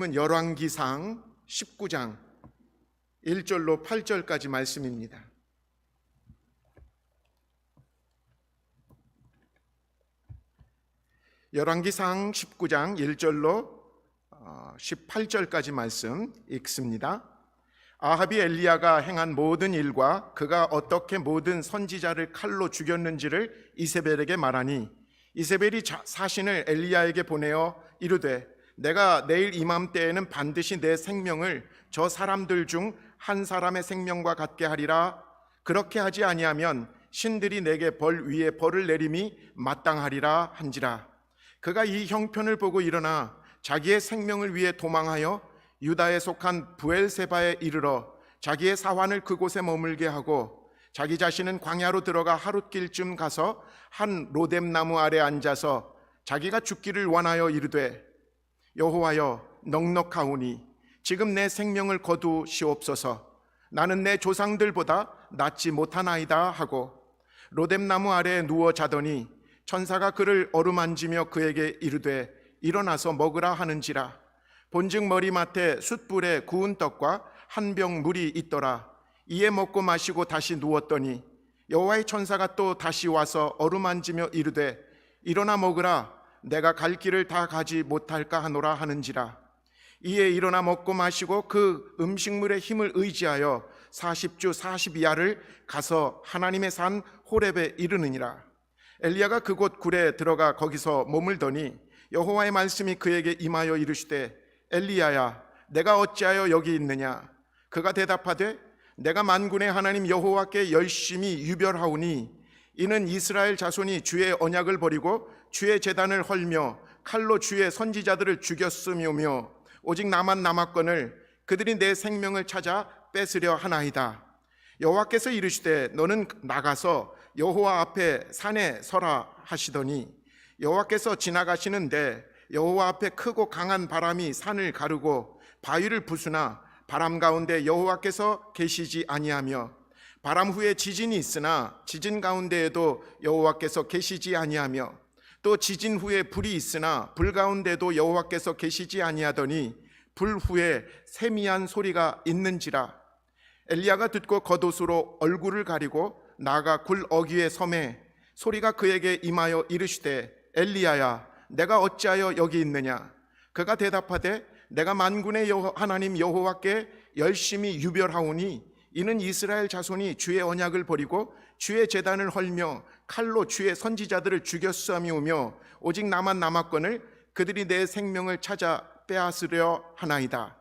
열왕기상 19장 1절로 8절까지 말씀입니다. 열왕기상 19장 1절로 18절까지 말씀 읽습니다. 아합이 엘리야가 행한 모든 일과 그가 어떻게 모든 선지자를 칼로 죽였는지를 이세벨에게 말하니, 이세벨이 사신을 엘리야에게 보내어 이르되, 내가 내일 이맘때에는 반드시 내 생명을 저 사람들 중 한 사람의 생명과 같게 하리라. 그렇게 하지 아니하면 신들이 내게 벌 위에 벌을 내림이 마땅하리라 한지라. 그가 이 형편을 보고 일어나 자기의 생명을 위해 도망하여 유다에 속한 부엘세바에 이르러 자기의 사환을 그곳에 머물게 하고, 자기 자신은 광야로 들어가 하룻길쯤 가서 한 로뎀나무 아래 앉아서 자기가 죽기를 원하여 이르되, 여호와여, 넉넉하오니 지금 내 생명을 거두시옵소서. 나는 내 조상들보다 낫지 못하나이다 하고 로뎀나무 아래에 누워 자더니 천사가 그를 어루만지며 그에게 이르되, 일어나서 먹으라 하는지라. 본즉 머리맡에 숯불에 구운 떡과 한 병 물이 있더라. 이에 먹고 마시고 다시 누웠더니 여호와의 천사가 또 다시 와서 어루만지며 이르되, 일어나 먹으라. 내가 갈 길을 다 가지 못할까 하노라 하는지라. 이에 일어나 먹고 마시고 그 음식물의 힘을 의지하여 40주 42야를 가서 하나님의 산 호렙에 이르느니라. 엘리야가 그곳 굴에 들어가 거기서 머물더니 여호와의 말씀이 그에게 임하여 이르시되, 엘리야야, 내가 어찌하여 여기 있느냐? 그가 대답하되, 내가 만군의 하나님 여호와께 열심히 유별하오니 이는 이스라엘 자손이 주의 언약을 버리고 주의 제단을 헐며 칼로 주의 선지자들을 죽였음이오며 오직 나만 남았거늘 그들이 내 생명을 찾아 뺏으려 하나이다. 여호와께서 이르시되, 너는 나가서 여호와 앞에 산에 서라 하시더니, 여호와께서 지나가시는데 여호와 앞에 크고 강한 바람이 산을 가르고 바위를 부수나 바람 가운데 여호와께서 계시지 아니하며, 바람 후에 지진이 있으나 지진 가운데에도 여호와께서 계시지 아니하며, 또 지진 후에 불이 있으나 불 가운데도 여호와께서 계시지 아니하더니 불 후에 세미한 소리가 있는지라. 엘리야가 듣고 겉옷으로 얼굴을 가리고 나가 굴 어귀에 섬에 소리가 그에게 임하여 이르시되, 엘리야야, 내가 어찌하여 여기 있느냐? 그가 대답하되, 내가 만군의 하나님 여호와께 열심히 유별하오니 이는 이스라엘 자손이 주의 언약을 버리고 주의 제단을 헐며 칼로 주의 선지자들을 죽였음이오며 오직 나만 남았거늘 그들이 내 생명을 찾아 빼앗으려 하나이다.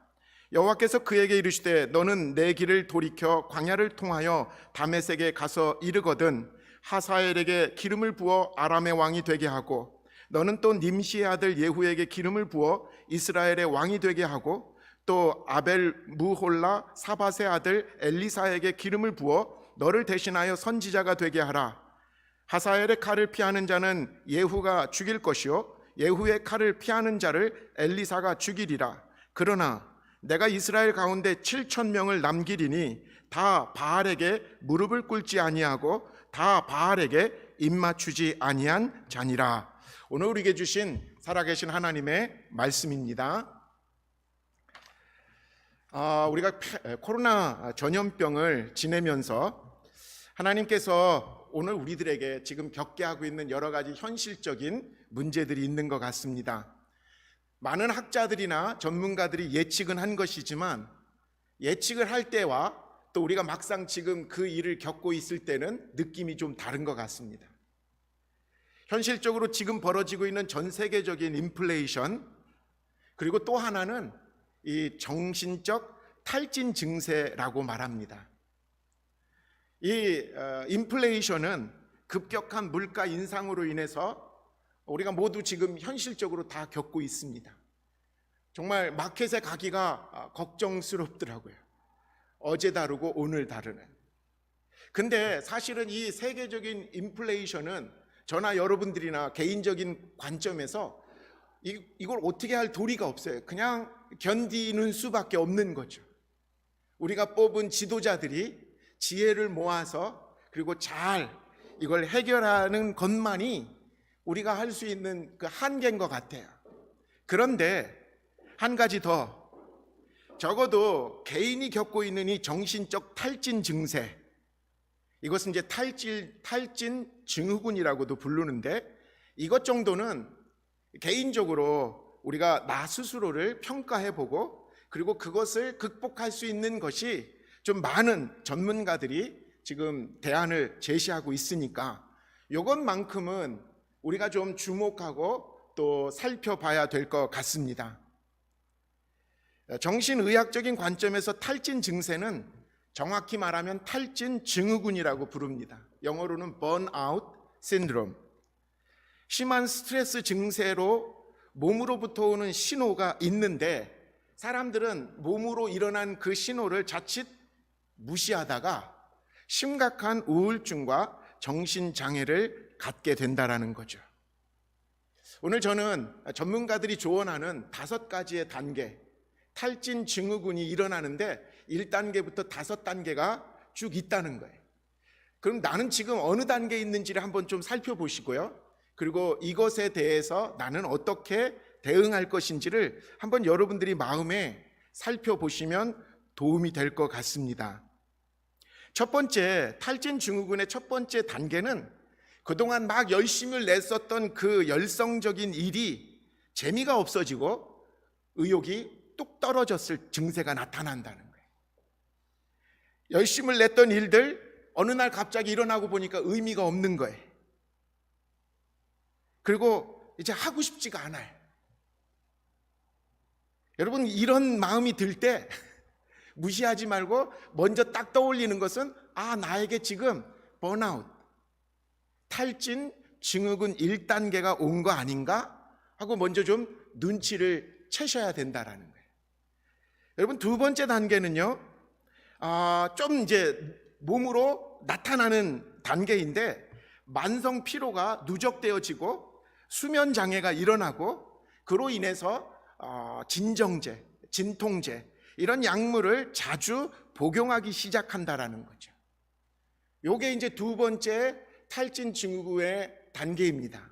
여호와께서 그에게 이르시되, 너는 내 길을 돌이켜 광야를 통하여 다메섹에 가서 이르거든 하사엘에게 기름을 부어 아람의 왕이 되게 하고, 너는 또 님시의 아들 예후에게 기름을 부어 이스라엘의 왕이 되게 하고, 또 아벨 무홀라 사밧의 아들 엘리사에게 기름을 부어 너를 대신하여 선지자가 되게 하라. 하사엘의 칼을 피하는 자는 예후가 죽일 것이요 예후의 칼을 피하는 자를 엘리사가 죽이리라. 그러나 내가 이스라엘 가운데 7,000명을 남기리니 다 바알에게 무릎을 꿇지 아니하고 다 바알에게 입맞추지 아니한 자니라. 오늘 우리에게 주신 살아계신 하나님의 말씀입니다. 우리가 코로나 전염병을 지내면서 하나님께서 오늘 우리들에게 지금 겪게 하고 있는 여러 가지 현실적인 문제들이 있는 것 같습니다. 많은 학자들이나 전문가들이 예측은 한 것이지만 예측을 할 때와 또 우리가 막상 지금 그 일을 겪고 있을 때는 느낌이 좀 다른 것 같습니다. 현실적으로 지금 벌어지고 있는 전 세계적인 인플레이션, 그리고 또 하나는 이 정신적 탈진 증세라고 말합니다. 이 인플레이션은 급격한 물가 인상으로 인해서 우리가 모두 지금 현실적으로 다 겪고 있습니다. 정말 마켓에 가기가 걱정스럽더라고요. 어제 다르고 오늘 다르는. 근데 사실은 이 세계적인 인플레이션은 저나 여러분들이나 개인적인 관점에서 이걸 어떻게 할 도리가 없어요. 그냥 견디는 수밖에 없는 거죠. 우리가 뽑은 지도자들이 지혜를 모아서 그리고 잘 이걸 해결하는 것만이 우리가 할 수 있는 그 한계인 것 같아요. 그런데 한 가지 더, 적어도 개인이 겪고 있는 이 정신적 탈진 증세, 이것은 이제 탈진 증후군이라고도 부르는데, 이것 정도는 개인적으로 우리가 나 스스로를 평가해보고 그리고 그것을 극복할 수 있는 것이 좀 많은 전문가들이 지금 대안을 제시하고 있으니까 이것만큼은 우리가 좀 주목하고 또 살펴봐야 될 것 같습니다. 정신의학적인 관점에서 탈진 증세는 정확히 말하면 탈진 증후군이라고 부릅니다. 영어로는 번아웃 신드롬. 심한 스트레스 증세로 몸으로부터 오는 신호가 있는데 사람들은 몸으로 일어난 그 신호를 자칫 무시하다가 심각한 우울증과 정신장애를 갖게 된다는 거죠. 오늘 저는 전문가들이 조언하는 5가지의 단계, 탈진 증후군이 일어나는데 1단계부터 5단계가 쭉 있다는 거예요. 그럼 나는 지금 어느 단계에 있는지를 한번 좀 살펴보시고요. 그리고 이것에 대해서 나는 어떻게 대응할 것인지를 한번 여러분들이 마음에 살펴보시면 도움이 될 것 같습니다. 첫 번째, 탈진 증후군의 첫 번째 단계는 그동안 막 열심을 냈었던 그 열성적인 일이 재미가 없어지고 의욕이 뚝 떨어졌을 증세가 나타난다는 거예요. 열심을 냈던 일들 어느 날 갑자기 일어나고 보니까 의미가 없는 거예요. 그리고 이제 하고 싶지가 않아요. 여러분, 이런 마음이 들 때 무시하지 말고 먼저 딱 떠올리는 것은 나에게 지금 번아웃, 탈진 증후군 1단계가 온 거 아닌가 하고 먼저 좀 눈치를 채셔야 된다라는 거예요. 여러분, 두 번째 단계는요, 좀 이제 몸으로 나타나는 단계인데 만성 피로가 누적되어지고 수면 장애가 일어나고 그로 인해서 진정제, 진통제 이런 약물을 자주 복용하기 시작한다라는 거죠. 요게 이제 두 번째 탈진 증후군의 단계입니다.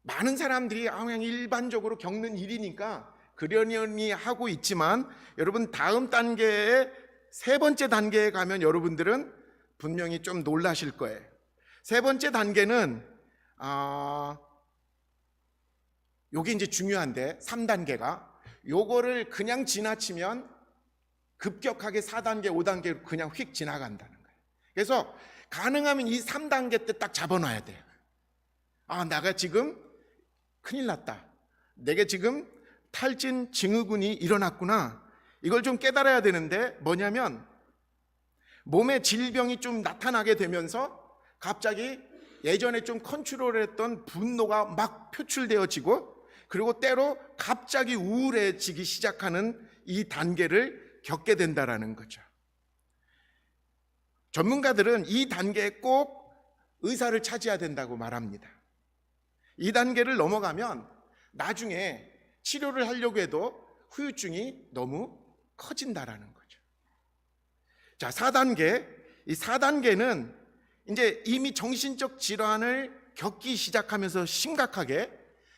많은 사람들이 그냥 일반적으로 겪는 일이니까 그러려니 하고 있지만 여러분, 다음 단계의 세 번째 단계에 가면 여러분들은 분명히 좀 놀라실 거예요. 세 번째 단계는 요게 이제 중요한데 3단계가 요거를 그냥 지나치면 급격하게 4단계, 5단계로 그냥 휙 지나간다는 거예요. 그래서 가능하면 이 3단계 때 딱 잡아놔야 돼요. 내가 지금 큰일 났다. 내게 지금 탈진 증후군이 일어났구나. 이걸 좀 깨달아야 되는데 뭐냐면 몸에 질병이 좀 나타나게 되면서 갑자기 예전에 좀 컨트롤했던 분노가 막 표출되어지고 그리고 때로 갑자기 우울해지기 시작하는 이 단계를 겪게 된다라는 거죠. 전문가들은 이 단계에 꼭 의사를 찾아야 된다고 말합니다. 이 단계를 넘어가면 나중에 치료를 하려고 해도 후유증이 너무 커진다라는 거죠. 자, 4단계. 이 4단계는 이제 이미 정신적 질환을 겪기 시작하면서 심각하게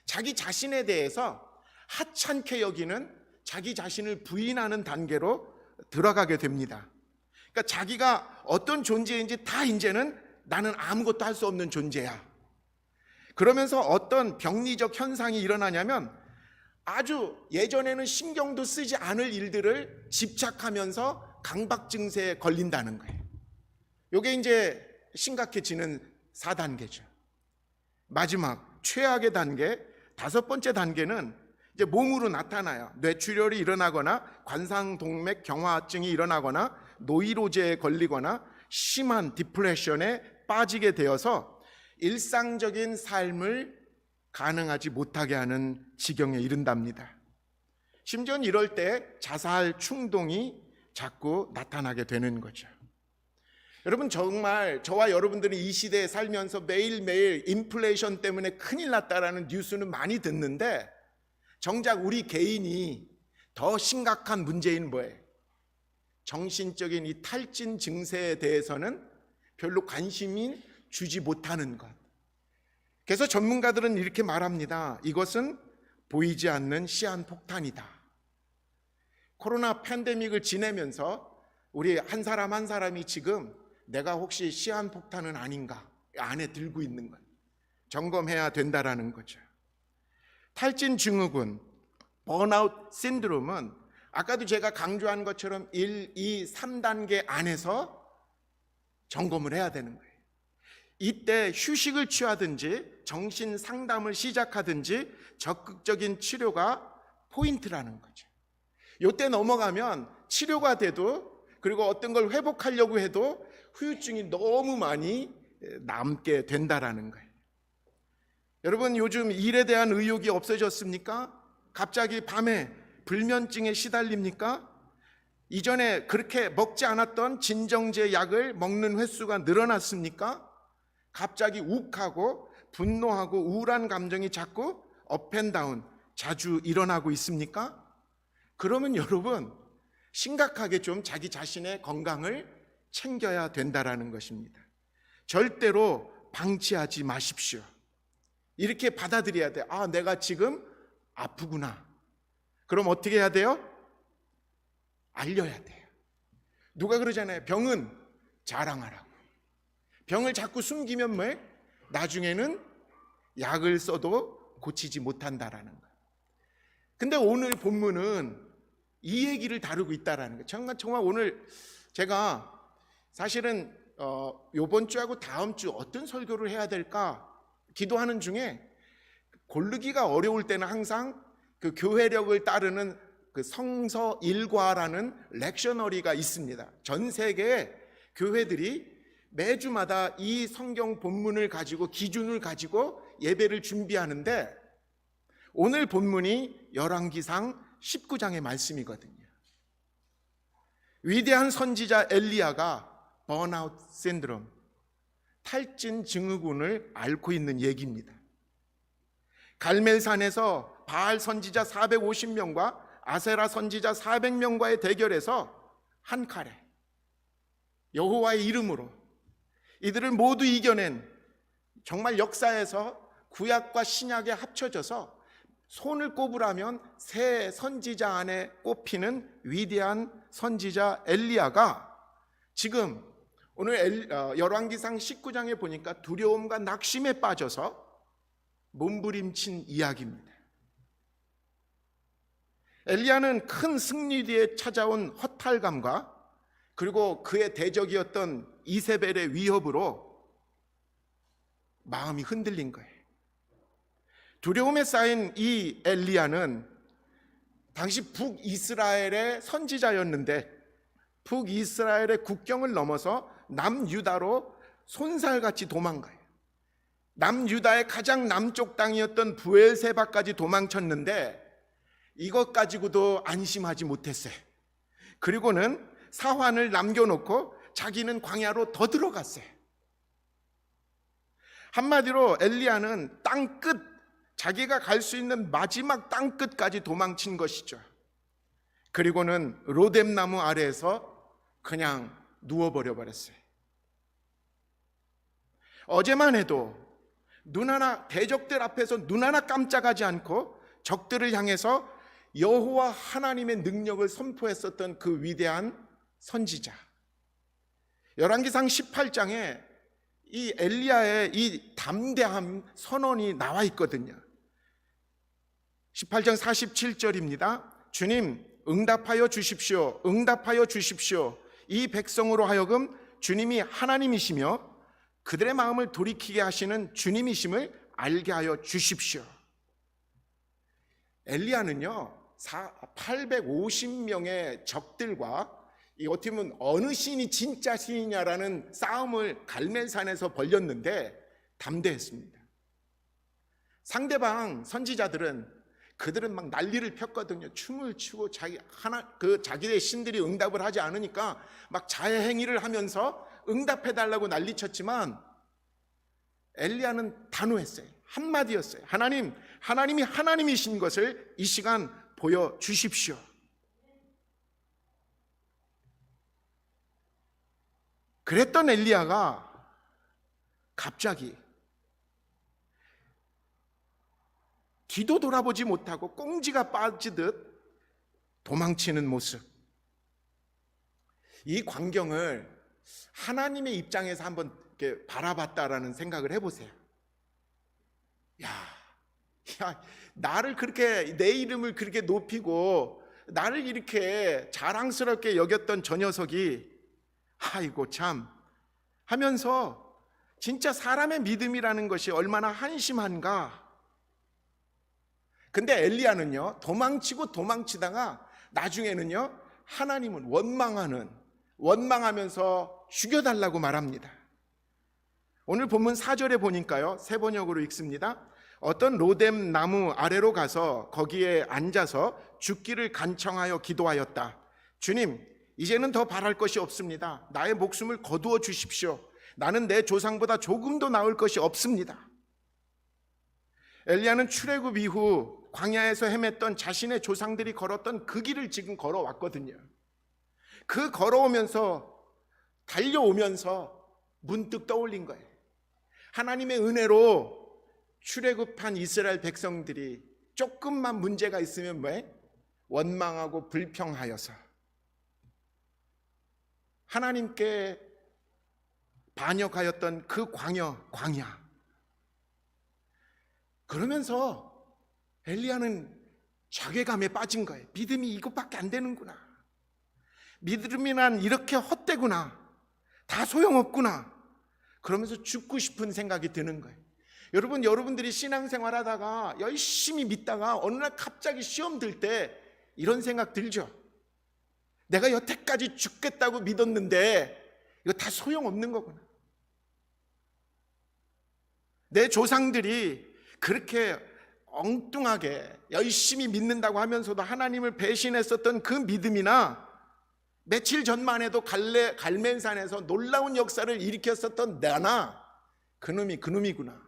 자기 자신에 대해서 하찮게 여기는, 자기 자신을 부인하는 단계로 들어가게 됩니다. 그러니까 자기가 어떤 존재인지 다 이제는 나는 아무것도 할 수 없는 존재야. 그러면서 어떤 병리적 현상이 일어나냐면 아주 예전에는 신경도 쓰지 않을 일들을 집착하면서 강박 증세에 걸린다는 거예요. 이게 이제 심각해지는 4단계죠. 마지막 최악의 단계, 5번째 단계는 이제 몸으로 나타나요. 뇌출혈이 일어나거나 관상동맥 경화증이 일어나거나 노이로제에 걸리거나 심한 디프레션에 빠지게 되어서 일상적인 삶을 가능하지 못하게 하는 지경에 이른답니다. 심지어는 이럴 때 자살 충동이 자꾸 나타나게 되는 거죠. 여러분, 정말 저와 여러분들은 이 시대에 살면서 매일매일 인플레이션 때문에 큰일 났다라는 뉴스는 많이 듣는데 정작 우리 개인이 더 심각한 문제인 뭐예요? 정신적인 이 탈진 증세에 대해서는 별로 관심이 주지 못하는 것. 그래서 전문가들은 이렇게 말합니다. 이것은 보이지 않는 시한폭탄이다. 코로나 팬데믹을 지내면서 우리 한 사람 한 사람이 지금 내가 혹시 시한폭탄은 아닌가 안에 들고 있는 것 점검해야 된다라는 거죠. 탈진 증후군, 번아웃 신드롬은 아까도 제가 강조한 것처럼 1, 2, 3단계 안에서 점검을 해야 되는 거예요. 이때 휴식을 취하든지 정신 상담을 시작하든지 적극적인 치료가 포인트라는 거죠. 이때 넘어가면 치료가 돼도 그리고 어떤 걸 회복하려고 해도 후유증이 너무 많이 남게 된다라는 거예요. 여러분, 요즘 일에 대한 의욕이 없어졌습니까? 갑자기 밤에 불면증에 시달립니까? 이전에 그렇게 먹지 않았던 진정제 약을 먹는 횟수가 늘어났습니까? 갑자기 욱하고 분노하고 우울한 감정이 자꾸 업앤다운 자주 일어나고 있습니까? 그러면 여러분 심각하게 좀 자기 자신의 건강을 챙겨야 된다라는 것입니다. 절대로 방치하지 마십시오. 이렇게 받아들여야 돼요. 아, 내가 지금 아프구나. 그럼 어떻게 해야 돼요? 알려야 돼요. 누가 그러잖아요. 병은 자랑하라고. 병을 자꾸 숨기면 뭐 나중에는 약을 써도 고치지 못한다라는 거예요. 근데 오늘 본문은 이 얘기를 다루고 있다라는 거예요. 정말 오늘 제가 사실은 이번 주하고 다음 주 어떤 설교를 해야 될까 기도하는 중에 고르기가 어려울 때는 항상 그 교회력을 따르는 그 성서 일과라는 렉셔너리가 있습니다. 전 세계의 교회들이 매주마다 이 성경 본문을 가지고 기준을 가지고 예배를 준비하는데 오늘 본문이 열왕기상 19장의 말씀이거든요. 위대한 선지자 엘리야가 번아웃 신드롬, 탈진 증후군을 앓고 있는 얘기입니다. 갈멜산에서 바알 선지자 450명과 아세라 선지자 400명과의 대결에서 한 칼에 여호와의 이름으로 이들을 모두 이겨낸, 정말 역사에서 구약과 신약에 합쳐져서 손을 꼽으라면 세 선지자 안에 꼽히는 위대한 선지자 엘리야가 지금 오늘 열왕기상 19장에 보니까 두려움과 낙심에 빠져서 몸부림친 이야기입니다. 엘리야는 큰 승리 뒤에 찾아온 허탈감과 그리고 그의 대적이었던 이세벨의 위협으로 마음이 흔들린 거예요. 두려움에 쌓인 이 엘리야는 당시 북이스라엘의 선지자였는데 북이스라엘의 국경을 넘어서 남유다로 손살같이 도망가요. 남유다의 가장 남쪽 땅이었던 브엘세바까지 도망쳤는데 이것 가지고도 안심하지 못했어요. 그리고는 사환을 남겨놓고 자기는 광야로 더 들어갔어요. 한마디로 엘리야는 땅끝, 자기가 갈 수 있는 마지막 땅끝까지 도망친 것이죠. 그리고는 로뎀나무 아래에서 그냥 누워버려 버렸어요. 어제만 해도 눈 하나, 대적들 앞에서 눈 하나 깜짝하지 않고 적들을 향해서 여호와 하나님의 능력을 선포했었던 그 위대한 선지자. 열왕기상 18장에 이 엘리야의 이 담대함 선언이 나와 있거든요. 18장 47절입니다. 주님, 응답하여 주십시오. 응답하여 주십시오. 이 백성으로 하여금 주님이 하나님이시며 그들의 마음을 돌이키게 하시는 주님이심을 알게 하여 주십시오. 엘리야는요 850명의 적들과 이 어떻게 보면 어느 신이 진짜 신이냐라는 싸움을 갈멜산에서 벌였는데 담대했습니다. 상대방 선지자들은 그들은 막 난리를 폈거든요. 춤을 추고 자기의 신들이 응답을 하지 않으니까 막 자해 행위를 하면서 응답해달라고 난리쳤지만 엘리야는 단호했어요. 한마디였어요. 하나님이 하나님이신 것을 이 시간 보여주십시오. 그랬던 엘리야가 갑자기 뒤도 돌아보지 못하고 꽁지가 빠지듯 도망치는 모습. 이 광경을 하나님의 입장에서 한번 이렇게 바라봤다라는 생각을 해보세요. 야, 나를 그렇게, 내 이름을 그렇게 높이고 나를 이렇게 자랑스럽게 여겼던 저 녀석이 아이고 참 하면서 진짜 사람의 믿음이라는 것이 얼마나 한심한가. 근데 엘리야는요, 도망치고 도망치다가 나중에는요, 하나님은 원망하면서 죽여달라고 말합니다. 오늘 본문 4절에 보니까요, 새 번역으로 읽습니다. 어떤 로뎀 나무 아래로 가서 거기에 앉아서 죽기를 간청하여 기도하였다. 주님, 이제는 더 바랄 것이 없습니다. 나의 목숨을 거두어 주십시오. 나는 내 조상보다 조금도 나을 것이 없습니다. 엘리야는 출애굽 이후 광야에서 헤맸던 자신의 조상들이 걸었던 그 길을 지금 걸어왔거든요. 그 달려오면서 문득 떠올린 거예요. 하나님의 은혜로 출애굽한 이스라엘 백성들이 조금만 문제가 있으면 원망하고 불평하여서 하나님께 반역하였던 그 광야. 그러면서 엘리야는 자괴감에 빠진 거예요. 믿음이 이것밖에 안 되는구나. 믿음이란 이렇게 헛되구나. 다 소용없구나. 그러면서 죽고 싶은 생각이 드는 거예요. 여러분들이 신앙생활 하다가 열심히 믿다가 어느 날 갑자기 시험 들 때 이런 생각 들죠? 내가 여태까지 죽겠다고 믿었는데 이거 다 소용없는 거구나. 내 조상들이 그렇게 엉뚱하게 열심히 믿는다고 하면서도 하나님을 배신했었던 그 믿음이나 며칠 전만 해도 갈멜산에서 놀라운 역사를 일으켰었던 나나 그놈이구나.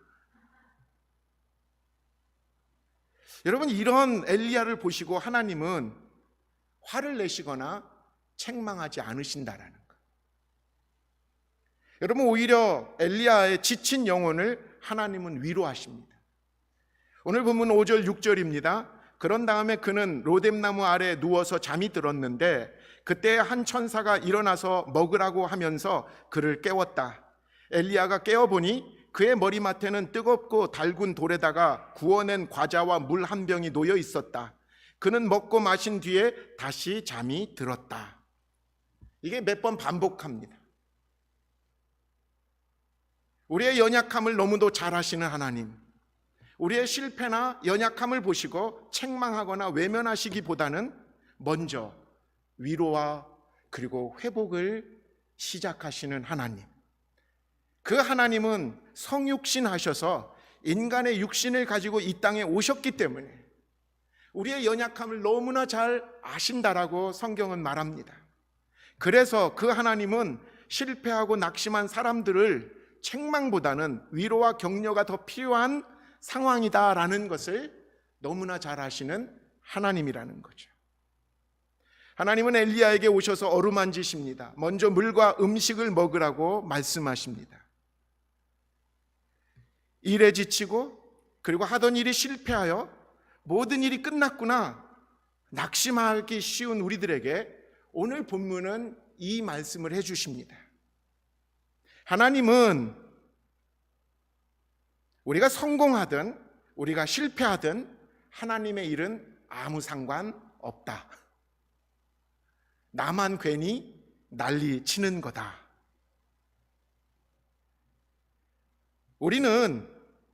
여러분, 이런 엘리야를 보시고 하나님은 화를 내시거나 책망하지 않으신다라는 것. 여러분, 오히려 엘리야의 지친 영혼을 하나님은 위로하십니다. 오늘 본문 5절 6절입니다. 그런 다음에 그는 로뎀나무 아래 누워서 잠이 들었는데 그때 한 천사가 일어나서 먹으라고 하면서 그를 깨웠다. 엘리야가 깨어보니 그의 머리맡에는 뜨겁고 달군 돌에다가 구워낸 과자와 물 한 병이 놓여 있었다. 그는 먹고 마신 뒤에 다시 잠이 들었다. 이게 몇 번 반복합니다. 우리의 연약함을 너무도 잘 아시는 하나님, 우리의 실패나 연약함을 보시고 책망하거나 외면하시기보다는 먼저 위로와 그리고 회복을 시작하시는 하나님. 그 하나님은 성육신 하셔서 인간의 육신을 가지고 이 땅에 오셨기 때문에 우리의 연약함을 너무나 잘 아신다라고 성경은 말합니다. 그래서 그 하나님은 실패하고 낙심한 사람들을 책망보다는 위로와 격려가 더 필요한 상황이다라는 것을 너무나 잘 아시는 하나님이라는 거죠. 하나님은 엘리야에게 오셔서 어루만지십니다. 먼저 물과 음식을 먹으라고 말씀하십니다. 일에 지치고 그리고 하던 일이 실패하여 모든 일이 끝났구나 낙심하기 쉬운 우리들에게 오늘 본문은 이 말씀을 해주십니다. 하나님은 우리가 성공하든 우리가 실패하든 하나님의 일은 아무 상관없다. 나만 괜히 난리 치는 거다. 우리는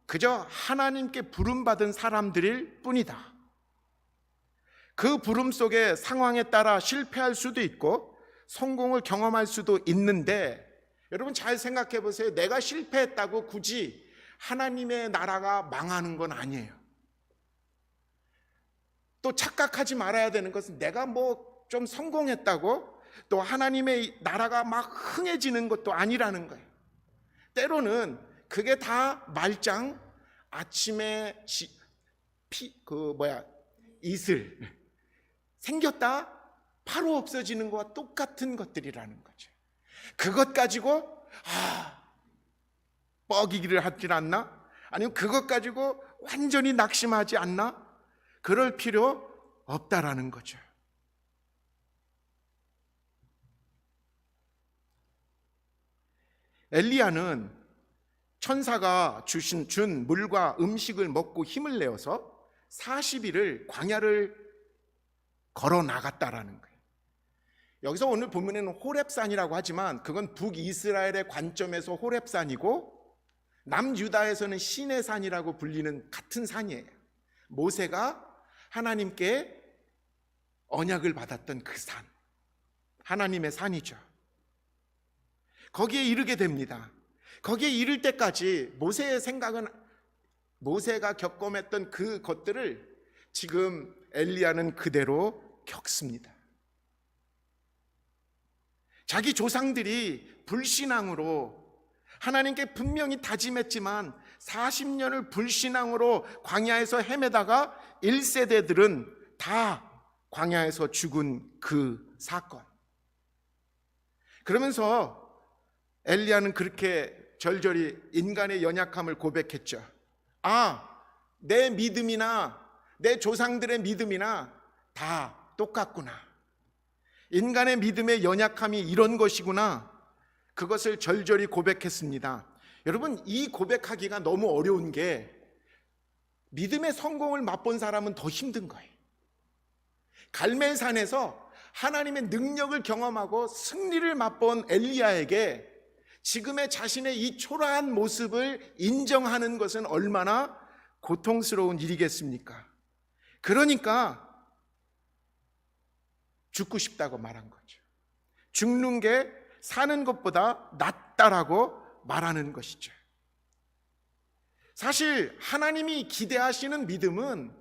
그저 하나님께 부름받은 사람들일 뿐이다. 그 부름 속에 상황에 따라 실패할 수도 있고 성공을 경험할 수도 있는데 여러분 잘 생각해 보세요. 내가 실패했다고 굳이 하나님의 나라가 망하는 건 아니에요. 또 착각하지 말아야 되는 것은 내가 좀 성공했다고 또 하나님의 나라가 막 흥해지는 것도 아니라는 거예요. 때로는 그게 다 말짱 아침에 이슬 생겼다 바로 없어지는 것과 똑같은 것들이라는 거죠. 그것 가지고 뻐기기를 하질 않나? 아니면 그것 가지고 완전히 낙심하지 않나? 그럴 필요 없다라는 거죠. 엘리야는 천사가 준 물과 음식을 먹고 힘을 내어서 40일을 광야를 걸어 나갔다라는 거예요. 여기서 오늘 본문에는 호렙산이라고 하지만 그건 북이스라엘의 관점에서 호렙산이고 남유다에서는 시내산이라고 불리는 같은 산이에요. 모세가 하나님께 언약을 받았던 그 산, 하나님의 산이죠. 거기에 이르게 됩니다. 거기에 이를 때까지 모세의 생각은, 모세가 겪어냈던 그 것들을 지금 엘리야는 그대로 겪습니다. 자기 조상들이 불신앙으로 하나님께 분명히 다짐했지만 40년을 불신앙으로 광야에서 헤매다가 1세대들은 다 광야에서 죽은 그 사건. 그러면서 엘리야는 그렇게 절절히 인간의 연약함을 고백했죠. 내 믿음이나 내 조상들의 믿음이나 다 똑같구나. 인간의 믿음의 연약함이 이런 것이구나. 그것을 절절히 고백했습니다. 여러분, 이 고백하기가 너무 어려운 게 믿음의 성공을 맛본 사람은 더 힘든 거예요. 갈멜산에서 하나님의 능력을 경험하고 승리를 맛본 엘리야에게 지금의 자신의 이 초라한 모습을 인정하는 것은 얼마나 고통스러운 일이겠습니까? 그러니까 죽고 싶다고 말한 거죠. 죽는 게 사는 것보다 낫다라고 말하는 것이죠. 사실 하나님이 기대하시는 믿음은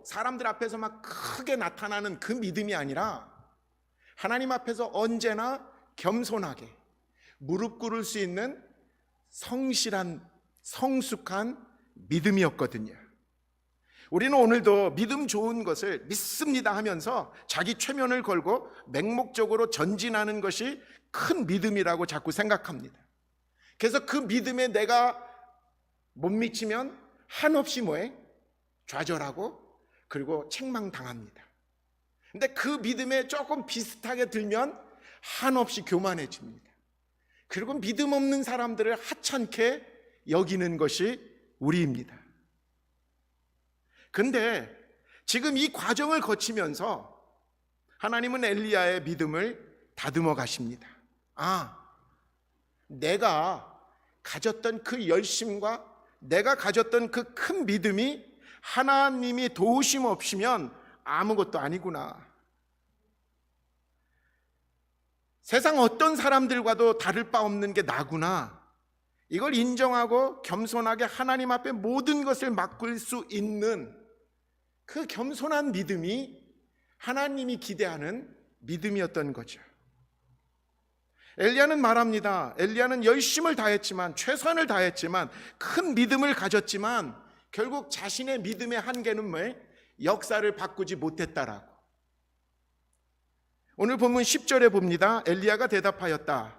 사람들 앞에서 막 크게 나타나는 그 믿음이 아니라 하나님 앞에서 언제나 겸손하게 무릎 꿇을 수 있는 성실한, 성숙한 믿음이었거든요. 우리는 오늘도 믿음 좋은 것을 믿습니다 하면서 자기 최면을 걸고 맹목적으로 전진하는 것이 큰 믿음이라고 자꾸 생각합니다. 그래서 그 믿음에 내가 못 미치면 한없이 좌절하고 그리고 책망당합니다. 근데 그 믿음에 조금 비슷하게 들면 한없이 교만해집니다. 그리고 믿음 없는 사람들을 하찮게 여기는 것이 우리입니다. 근데 지금 이 과정을 거치면서 하나님은 엘리야의 믿음을 다듬어 가십니다. 내가 가졌던 그 열심과 내가 가졌던 그 큰 믿음이 하나님이 도우심 없이면 아무것도 아니구나. 세상 어떤 사람들과도 다를 바 없는 게 나구나. 이걸 인정하고 겸손하게 하나님 앞에 모든 것을 맡길 수 있는 그 겸손한 믿음이 하나님이 기대하는 믿음이었던 거죠. 엘리야는 말합니다. 엘리야는 열심을 다했지만, 최선을 다했지만, 큰 믿음을 가졌지만 결국 자신의 믿음의 한계는 역사를 바꾸지 못했다라고. 오늘 본문 10절에 봅니다. 엘리야가 대답하였다.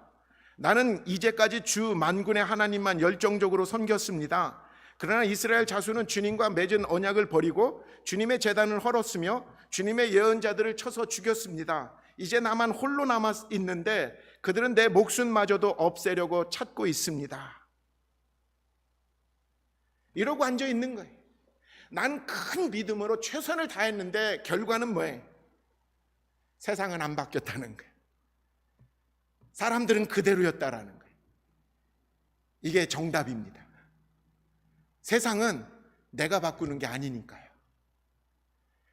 나는 이제까지 주 만군의 하나님만 열정적으로 섬겼습니다. 그러나 이스라엘 자손은 주님과 맺은 언약을 버리고 주님의 제단을 헐었으며 주님의 예언자들을 쳐서 죽였습니다. 이제 나만 홀로 남아 있는데 그들은 내 목숨마저도 없애려고 찾고 있습니다. 이러고 앉아 있는 거예요. 난 큰 믿음으로 최선을 다했는데 결과는 세상은 안 바뀌었다는 거예요. 사람들은 그대로였다라는 거예요. 이게 정답입니다. 세상은 내가 바꾸는 게 아니니까요.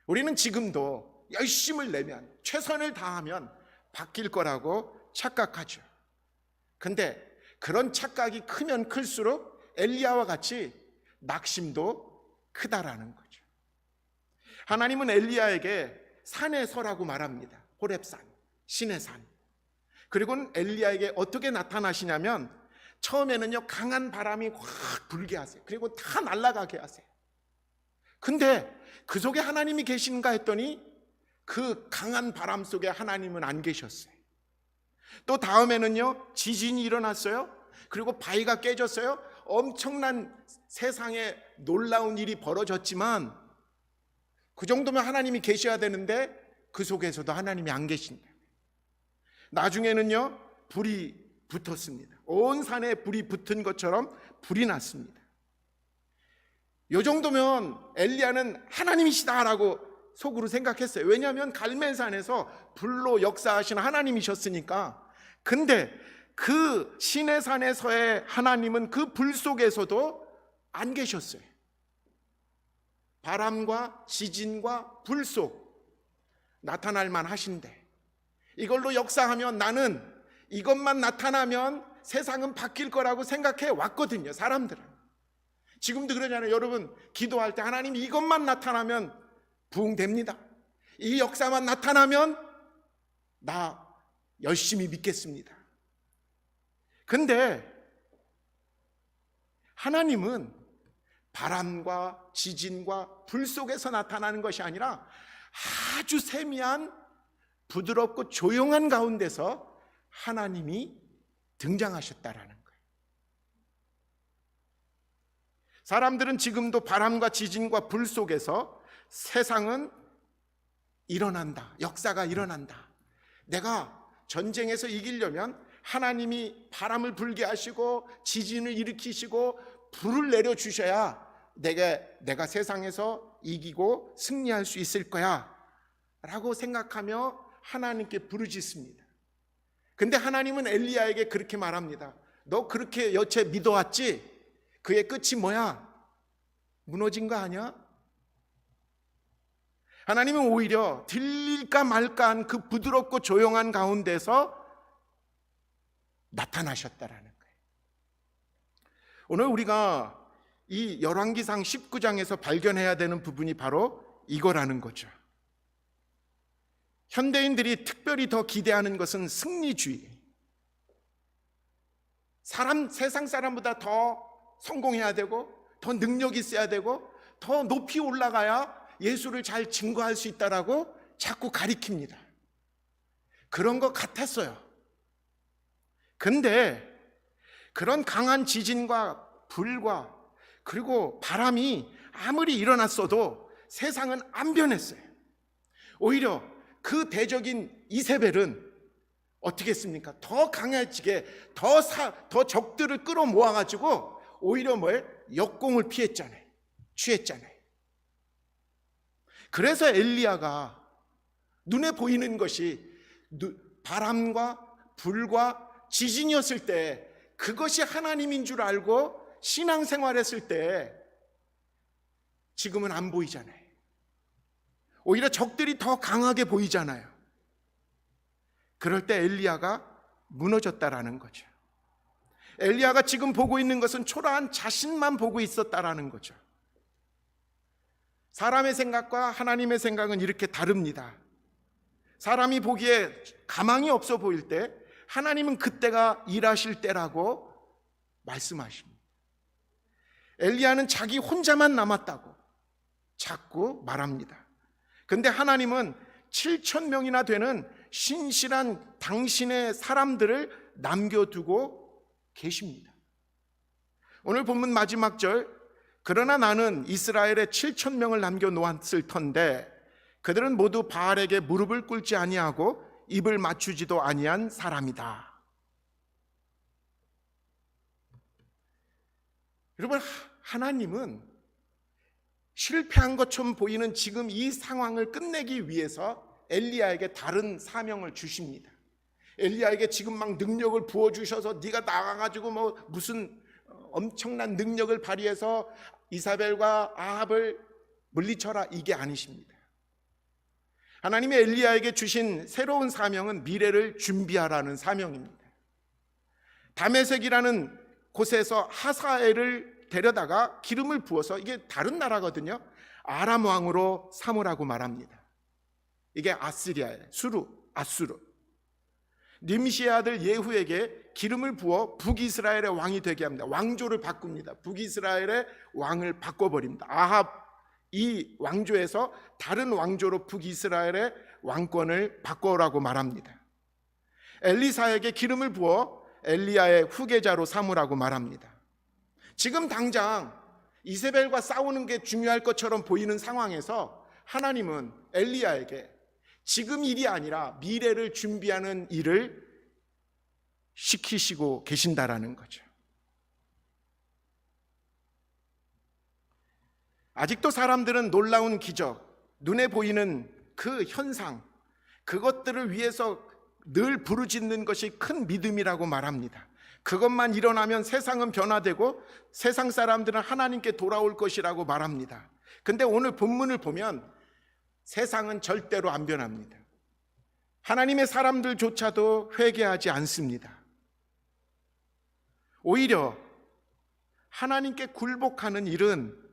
우리는 지금도 열심을 내면, 최선을 다하면 바뀔 거라고 착각하죠. 근데 그런 착각이 크면 클수록 엘리야와 같이 낙심도 크다라는 거죠. 하나님은 엘리야에게 산에 서라고 말합니다. 호렙산, 신의 산. 그리고는 엘리야에게 어떻게 나타나시냐면 처음에는요 강한 바람이 확 불게 하세요. 그리고 다 날아가게 하세요. 근데 그 속에 하나님이 계신가 했더니 그 강한 바람 속에 하나님은 안 계셨어요. 또 다음에는요 지진이 일어났어요. 그리고 바위가 깨졌어요. 엄청난 세상에 놀라운 일이 벌어졌지만 그 정도면 하나님이 계셔야 되는데 그 속에서도 하나님이 안 계신다. 나중에는요, 불이 붙었습니다. 온 산에 불이 붙은 것처럼 불이 났습니다. 이 정도면 엘리야는 하나님이시다라고 속으로 생각했어요. 왜냐하면 갈멜산에서 불로 역사하신 하나님이셨으니까. 근데 그 시내산에서의 하나님은 그 불 속에서도 안 계셨어요. 바람과 지진과 불 속 나타날 만하신데, 이걸로 역사하면 나는 이것만 나타나면 세상은 바뀔 거라고 생각해 왔거든요. 사람들은 지금도 그러잖아요. 여러분 기도할 때 하나님 이것만 나타나면 부흥됩니다. 이 역사만 나타나면 나 열심히 믿겠습니다. 근데 하나님은 바람과 지진과 불 속에서 나타나는 것이 아니라 아주 세미한 부드럽고 조용한 가운데서 하나님이 등장하셨다라는 거예요. 사람들은 지금도 바람과 지진과 불 속에서 세상은 일어난다, 역사가 일어난다. 내가 전쟁에서 이기려면 하나님이 바람을 불게 하시고 지진을 일으키시고 불을 내려주셔야 내가 세상에서 이기고 승리할 수 있을 거야 라고 생각하며 하나님께 부르짖습니다. 근데 하나님은 엘리야에게 그렇게 말합니다. 너 그렇게 여태 믿어왔지? 그의 끝이 뭐야? 무너진 거 아니야? 하나님은 오히려 들릴까 말까 한 그 부드럽고 조용한 가운데서 나타나셨다라는 거예요. 오늘 우리가 이 열왕기상 19장에서 발견해야 되는 부분이 바로 이거라는 거죠. 현대인들이 특별히 더 기대하는 것은 승리주의. 세상 사람보다 더 성공해야 되고 더 능력이 있어야 되고 더 높이 올라가야 예수를 잘 증거할 수 있다라고 자꾸 가리킵니다. 그런 것 같았어요. 근데 그런 강한 지진과 불과 그리고 바람이 아무리 일어났어도 세상은 안 변했어요. 오히려 그 대적인 이세벨은 어떻게 했습니까? 더 강해지게 더 적들을 끌어모아가지고 오히려 역공을 취했잖아요. 그래서 엘리야가 눈에 보이는 것이 바람과 불과 지진이었을 때 그것이 하나님인 줄 알고 신앙생활했을 때 지금은 안 보이잖아요. 오히려 적들이 더 강하게 보이잖아요. 그럴 때 엘리야가 무너졌다라는 거죠. 엘리야가 지금 보고 있는 것은 초라한 자신만 보고 있었다라는 거죠. 사람의 생각과 하나님의 생각은 이렇게 다릅니다. 사람이 보기에 가망이 없어 보일 때 하나님은 그때가 일하실 때라고 말씀하십니다. 엘리야는 자기 혼자만 남았다고 자꾸 말합니다. 근데 하나님은 7,000명이나 되는 신실한 당신의 사람들을 남겨두고 계십니다. 오늘 본문 마지막 절, 그러나 나는 이스라엘에 7,000명을 남겨놓았을 터인데 그들은 모두 바알에게 무릎을 꿇지 아니하고 입을 맞추지도 아니한 사람이다. 여러분, 하나님은 실패한 것처럼 보이는 지금 이 상황을 끝내기 위해서 엘리야에게 다른 사명을 주십니다. 엘리야에게 지금 막 능력을 부어주셔서 네가 나가가지고 무슨 엄청난 능력을 발휘해서 이사벨과 아합을 물리쳐라, 이게 아니십니다. 하나님의 엘리야에게 주신 새로운 사명은 미래를 준비하라는 사명입니다. 다메섹이라는 곳에서 하사엘을 데려다가 기름을 부어서, 이게 다른 나라거든요, 아람 왕으로 삼으라고 말합니다. 이게 아스리아예요. 아수르. 님시의 아들 예후에게 기름을 부어 북이스라엘의 왕이 되게 합니다. 왕조를 바꿉니다. 북이스라엘의 왕을 바꿔버립니다. 아합 이 왕조에서 다른 왕조로 북이스라엘의 왕권을 바꿔오라고 말합니다. 엘리사에게 기름을 부어 엘리야의 후계자로 삼으라고 말합니다. 지금 당장 이세벨과 싸우는 게 중요할 것처럼 보이는 상황에서 하나님은 엘리야에게 지금 일이 아니라 미래를 준비하는 일을 시키시고 계신다라는 거죠. 아직도 사람들은 놀라운 기적, 눈에 보이는 그 현상, 그것들을 위해서 늘 부르짖는 것이 큰 믿음이라고 말합니다. 그것만 일어나면 세상은 변화되고 세상 사람들은 하나님께 돌아올 것이라고 말합니다. 근데 오늘 본문을 보면 세상은 절대로 안 변합니다. 하나님의 사람들조차도 회개하지 않습니다. 오히려 하나님께 굴복하는 일은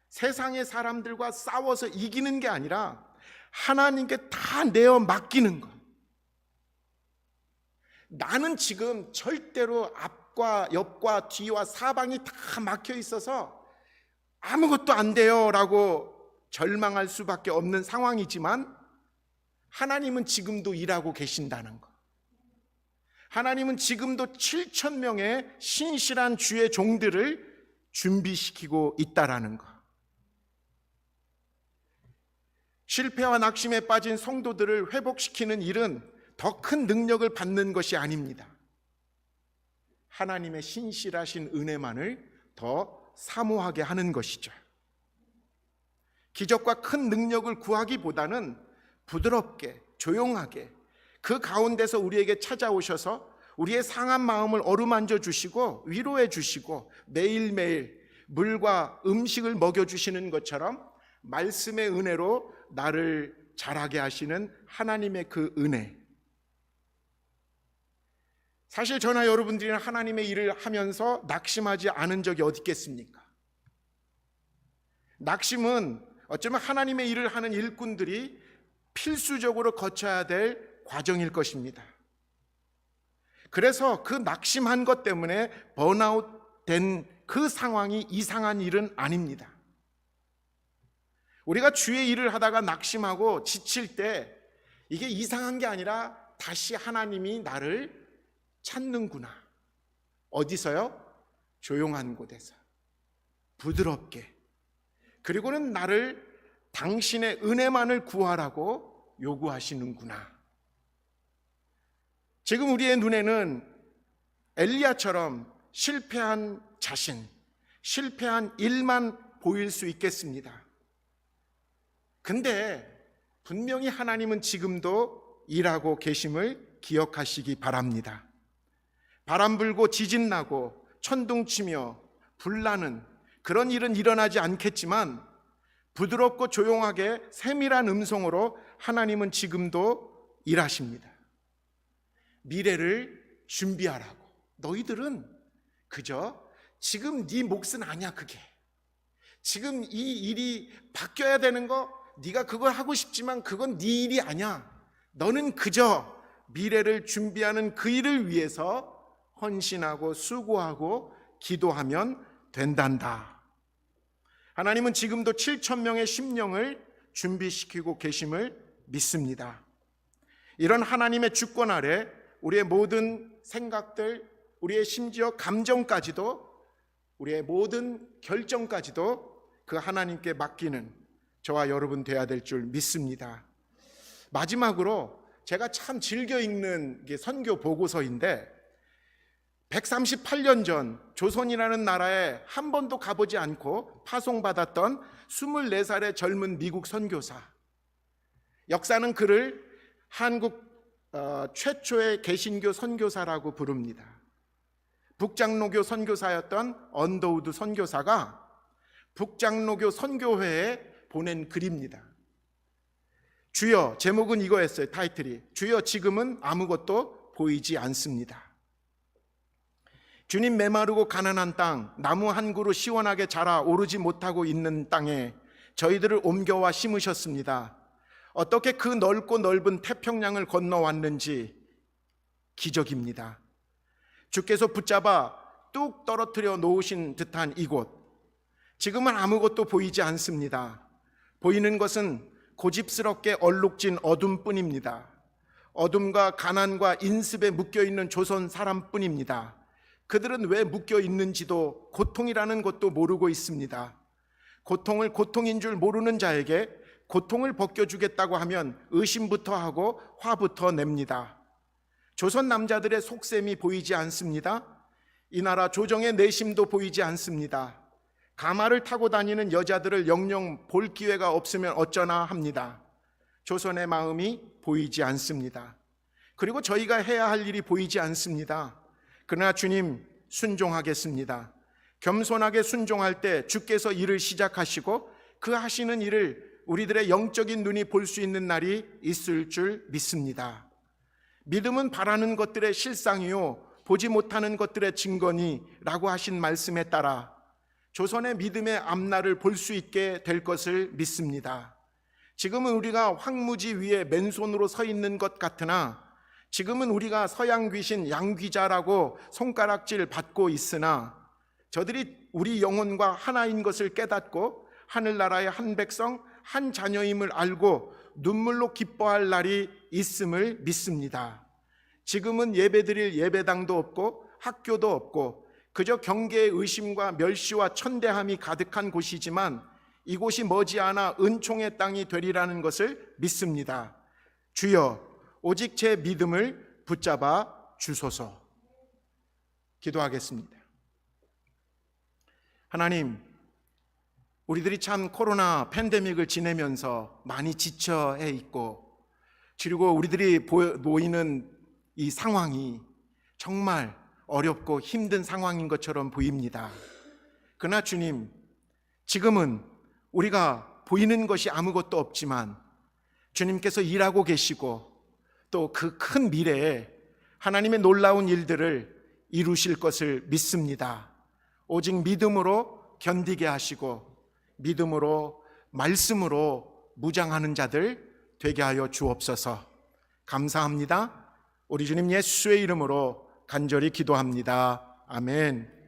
세상의 사람들과 싸워서 이기는 게 아니라 하나님께 다 내어 맡기는 것. 나는 지금 절대로 앞과 옆과 뒤와 사방이 다 막혀 있어서 아무것도 안 돼요 라고 절망할 수밖에 없는 상황이지만 하나님은 지금도 일하고 계신다는 것. 하나님은 지금도 7천 명의 신실한 주의 종들을 준비시키고 있다라는 것. 실패와 낙심에 빠진 성도들을 회복시키는 일은 더 큰 능력을 받는 것이 아닙니다. 하나님의 신실하신 은혜만을 더 사모하게 하는 것이죠. 기적과 큰 능력을 구하기보다는 부드럽게, 조용하게 그 가운데서 우리에게 찾아오셔서 우리의 상한 마음을 어루만져 주시고 위로해 주시고 매일매일 물과 음식을 먹여주시는 것처럼 말씀의 은혜로 나를 자라게 하시는 하나님의 그 은혜. 사실 저나 여러분들이는 하나님의 일을 하면서 낙심하지 않은 적이 어디 있겠습니까? 낙심은 어쩌면 하나님의 일을 하는 일꾼들이 필수적으로 거쳐야 될 과정일 것입니다. 그래서 그 낙심한 것 때문에 번아웃 된 그 상황이 이상한 일은 아닙니다. 우리가 주의 일을 하다가 낙심하고 지칠 때 이게 이상한 게 아니라 다시 하나님이 나를 찾는구나. 어디서요? 조용한 곳에서 부드럽게. 그리고는 나를 당신의 은혜만을 구하라고 요구하시는구나. 지금 우리의 눈에는 엘리야처럼 실패한 자신, 실패한 일만 보일 수 있겠습니다. 근데 분명히 하나님은 지금도 일하고 계심을 기억하시기 바랍니다. 바람 불고 지진 나고 천둥 치며 불나는 그런 일은 일어나지 않겠지만 부드럽고 조용하게 세밀한 음성으로 하나님은 지금도 일하십니다. 미래를 준비하라고. 너희들은 그저 지금 네 몫은 아니야. 그게 지금 이 일이 바뀌어야 되는 거 네가 그걸 하고 싶지만 그건 네 일이 아니야. 너는 그저 미래를 준비하는 그 일을 위해서 헌신하고 수고하고 기도하면 된단다. 하나님은 지금도 7천 명의 심령을 준비시키고 계심을 믿습니다. 이런 하나님의 주권 아래 우리의 모든 생각들, 우리의 심지어 감정까지도, 우리의 모든 결정까지도 그 하나님께 맡기는 저와 여러분 되어야 될 줄 믿습니다. 마지막으로 제가 참 즐겨 읽는 게 선교 보고서인데 138년 전 조선이라는 나라에 한 번도 가보지 않고 파송받았던 24살의 젊은 미국 선교사. 역사는 그를 한국 최초의 개신교 선교사라고 부릅니다. 북장로교 선교사였던 언더우드 선교사가 북장로교 선교회에 보낸 글입니다. 주여, 제목은 이거였어요. 타이틀이 주여 지금은 아무것도 보이지 않습니다. 주님, 메마르고 가난한 땅, 나무 한 그루 시원하게 자라 오르지 못하고 있는 땅에 저희들을 옮겨와 심으셨습니다. 어떻게 그 넓고 넓은 태평양을 건너왔는지 기적입니다. 주께서 붙잡아 뚝 떨어뜨려 놓으신 듯한 이곳, 지금은 아무것도 보이지 않습니다. 보이는 것은 고집스럽게 얼룩진 어둠뿐입니다. 어둠과 가난과 인습에 묶여있는 조선 사람뿐입니다. 그들은 왜 묶여 있는지도 고통이라는 것도 모르고 있습니다. 고통을 고통인 줄 모르는 자에게 고통을 벗겨주겠다고 하면 의심부터 하고 화부터 냅니다. 조선 남자들의 속셈이 보이지 않습니다. 이 나라 조정의 내심도 보이지 않습니다. 가마를 타고 다니는 여자들을 영영 볼 기회가 없으면 어쩌나 합니다. 조선의 마음이 보이지 않습니다. 그리고 저희가 해야 할 일이 보이지 않습니다. 그러나 주님, 순종하겠습니다. 겸손하게 순종할 때 주께서 일을 시작하시고 그 하시는 일을 우리들의 영적인 눈이 볼 수 있는 날이 있을 줄 믿습니다. 믿음은 바라는 것들의 실상이요 보지 못하는 것들의 증거니라고 하신 말씀에 따라 조선의 믿음의 앞날을 볼 수 있게 될 것을 믿습니다. 지금은 우리가 황무지 위에 맨손으로 서 있는 것 같으나 지금은 우리가 서양 귀신 양귀자라고 손가락질 받고 있으나 저들이 우리 영혼과 하나인 것을 깨닫고 하늘나라의 한 백성 한 자녀임을 알고 눈물로 기뻐할 날이 있음을 믿습니다. 지금은 예배드릴 예배당도 없고 학교도 없고 그저 경계의 의심과 멸시와 천대함이 가득한 곳이지만 이곳이 머지않아 은총의 땅이 되리라는 것을 믿습니다. 주여, 오직 제 믿음을 붙잡아 주소서. 기도하겠습니다. 하나님, 우리들이 참 코로나 팬데믹을 지내면서 많이 지쳐해 있고 그리고 우리들이 모이는 이 상황이 정말 어렵고 힘든 상황인 것처럼 보입니다. 그러나 주님, 지금은 우리가 보이는 것이 아무것도 없지만 주님께서 일하고 계시고 또 그 큰 미래에 하나님의 놀라운 일들을 이루실 것을 믿습니다. 오직 믿음으로 견디게 하시고 믿음으로 말씀으로 무장하는 자들 되게 하여 주옵소서. 감사합니다. 우리 주님 예수의 이름으로 간절히 기도합니다. 아멘.